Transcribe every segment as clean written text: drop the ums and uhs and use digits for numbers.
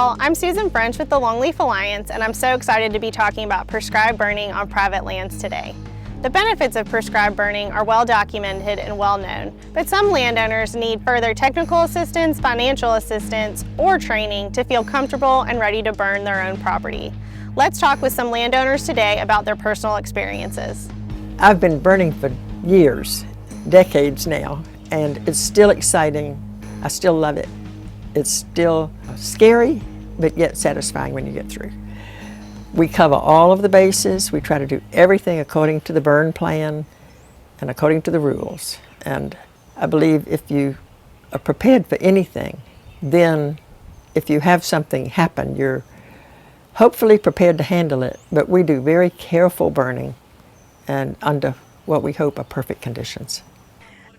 all, I'm Susan French with the Longleaf Alliance, and I'm so excited to be talking about prescribed burning on private lands today. The benefits of prescribed burning are well documented and well known, but some landowners need further technical assistance, financial assistance, or training to feel comfortable and ready to burn their own property. Let's talk with some landowners today about their personal experiences. I've been burning for years, decades now, and it's still exciting. I still love it. It's still scary, but yet satisfying when you get through. We cover all of the bases. We try to do everything according to the burn plan and according to the rules. And I believe if you are prepared for anything, then if you have something happen, you're hopefully prepared to handle it. But we do very careful burning and under what we hope are perfect conditions.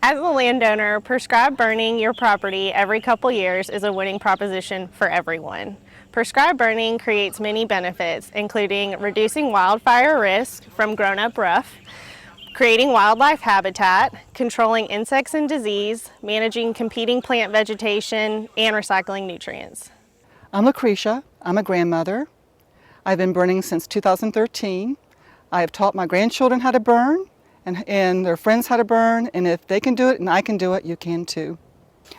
As a landowner, prescribed burning your property every couple years is a winning proposition for everyone. Prescribed burning creates many benefits, including reducing wildfire risk from grown-up rough, creating wildlife habitat, controlling insects and disease, managing competing plant vegetation, and recycling nutrients. I'm Lucretia. I'm a grandmother. I've been burning since 2013. I have taught my grandchildren how to burn and their friends how to burn, and if they can do it and I can do it, you can too.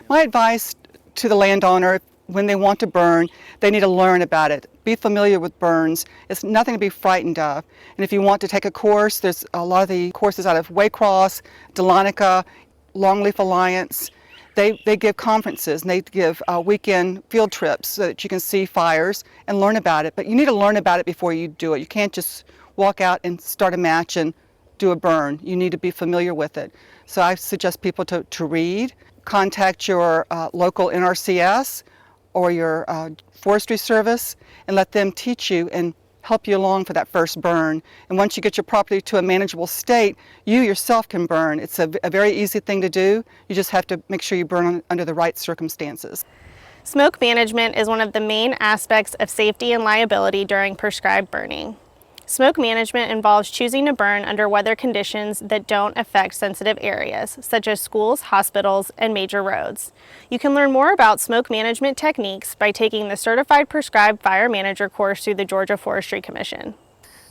My advice to the landowner, when they want to burn, they need to learn about it. Be familiar with burns. It's nothing to be frightened of. And if you want to take a course, there's a lot of the courses out of Waycross, Dahlonega, Longleaf Alliance. They give conferences and they give weekend field trips so that you can see fires and learn about it. But you need to learn about it before you do it. You can't just walk out and start a match and do a burn. You need to be familiar with it. So I suggest people to read, contact your local NRCS or your forestry service and let them teach you and help you along for that first burn. And once you get your property to a manageable state, you yourself can burn. It's a very easy thing to do. You just have to make sure you burn under the right circumstances. Smoke management is one of the main aspects of safety and liability during prescribed burning. Smoke management involves choosing to burn under weather conditions that don't affect sensitive areas, such as schools, hospitals, and major roads. You can learn more about smoke management techniques by taking the Certified Prescribed Fire Manager course through the Georgia Forestry Commission.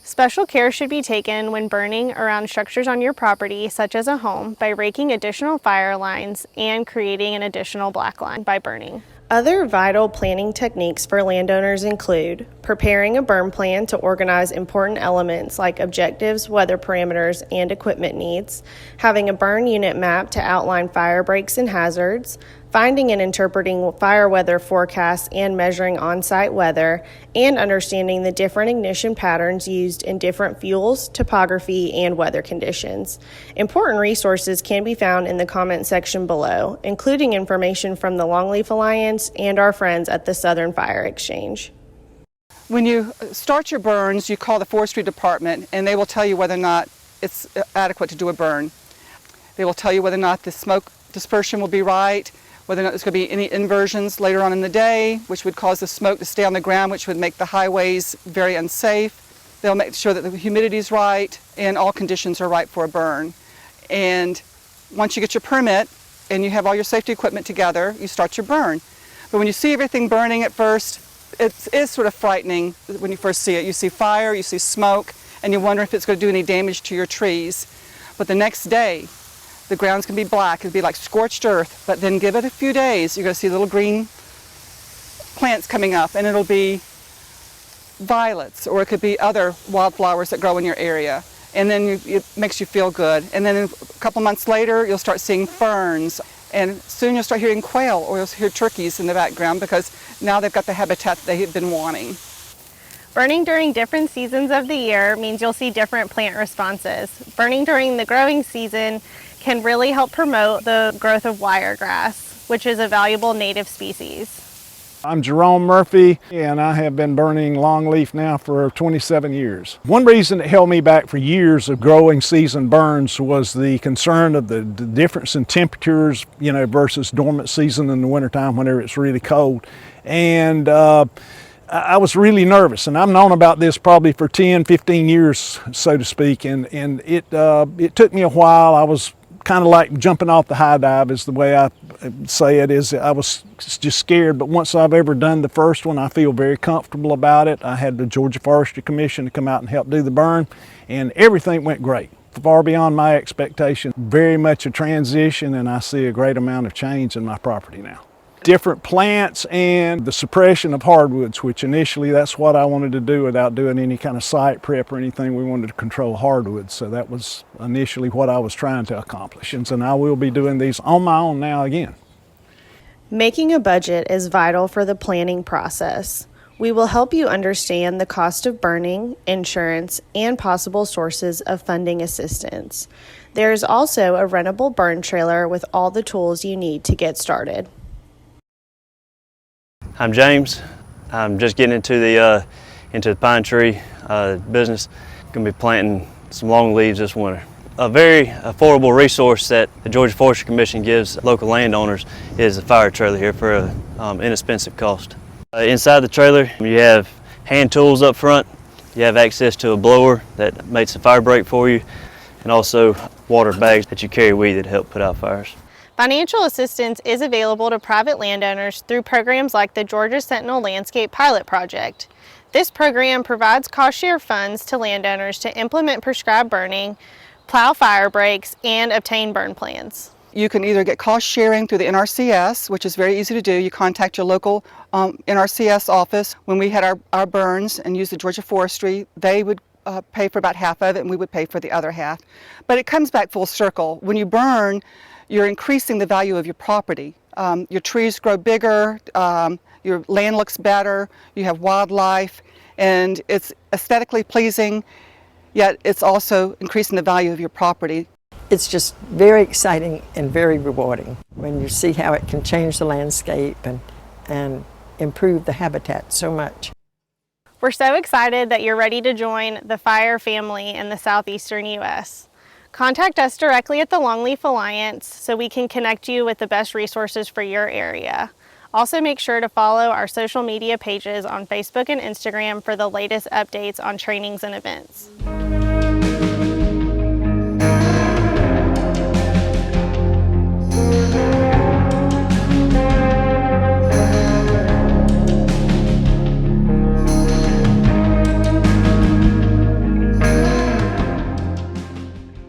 Special care should be taken when burning around structures on your property, such as a home, by raking additional fire lines and creating an additional black line by burning. Other vital planning techniques for landowners include preparing a burn plan to organize important elements like objectives, weather parameters, and equipment needs, having a burn unit map to outline fire breaks and hazards, finding and interpreting fire weather forecasts and measuring on-site weather, and understanding the different ignition patterns used in different fuels, topography, and weather conditions. Important resources can be found in the comment section below, including information from the Longleaf Alliance and our friends at the Southern Fire Exchange. When you start your burns, you call the forestry department and they will tell you whether or not it's adequate to do a burn. They will tell you whether or not the smoke dispersion will be right, whether or not there's going to be any inversions later on in the day, which would cause the smoke to stay on the ground, which would make the highways very unsafe. They'll make sure that the humidity is right and all conditions are right for a burn. And once you get your permit and you have all your safety equipment together, you start your burn. But when you see everything burning at first, it is sort of frightening when you first see it. You see fire, you see smoke, and you wonder if it's going to do any damage to your trees. But the next day, the ground's going to be black. It'll be like scorched earth. But then give it a few days, you're going to see little green plants coming up, and it'll be violets, or it could be other wildflowers that grow in your area. And then it makes you feel good. And then a couple months later, you'll start seeing ferns. And soon you'll start hearing quail, or you'll hear turkeys in the background because now they've got the habitat that they've been wanting. Burning during different seasons of the year means you'll see different plant responses. Burning during the growing season can really help promote the growth of wiregrass, which is a valuable native species. I'm Jerome Murphy, and I have been burning longleaf now for 27 years. One reason that held me back for years of growing season burns was the concern of the difference in temperatures, versus dormant season in the wintertime whenever it's really cold. And I was really nervous, and I've known about this probably for 10, 15 years, so to speak, and it took me a while. I was kind of like jumping off the high dive is the way I say it. Is I was just scared, but once I've ever done the first one, I feel very comfortable about it. I had the Georgia Forestry Commission to come out and help do the burn, and everything went great, far beyond my expectation. Very much a transition, and I see a great amount of change in my property now. Different plants and the suppression of hardwoods, which initially that's what I wanted to do without doing any kind of site prep or anything. We wanted to control hardwoods, so that was initially what I was trying to accomplish. And I will be doing these on my own now again. Making a budget is vital for the planning process. We will help you understand the cost of burning, insurance, and possible sources of funding assistance. There is also a rentable burn trailer with all the tools you need to get started. I'm James. I'm just getting into the pine tree business. Going to be planting some long leaves this winter. A very affordable resource that the Georgia Forestry Commission gives local landowners is a fire trailer here for an inexpensive cost. Inside the trailer, you have hand tools up front. You have access to a blower that makes a fire break for you, and also water bags that you carry with you to help put out fires. Financial assistance is available to private landowners through programs like the Georgia Sentinel Landscape Pilot Project. This program provides cost-share funds to landowners to implement prescribed burning, plow fire breaks, and obtain burn plans. You can either get cost sharing through the NRCS, which is very easy to do. You contact your local NRCS office. When we had our burns and used the Georgia Forestry, they would pay for about half of it and we would pay for the other half. But it comes back full circle. When you burn, you're increasing the value of your property. Your trees grow bigger, your land looks better, you have wildlife, and it's aesthetically pleasing, yet it's also increasing the value of your property. It's just very exciting and very rewarding when you see how it can change the landscape and improve the habitat so much. We're so excited that you're ready to join the fire family in the southeastern U.S. Contact us directly at the Longleaf Alliance so we can connect you with the best resources for your area. Also, make sure to follow our social media pages on Facebook and Instagram for the latest updates on trainings and events.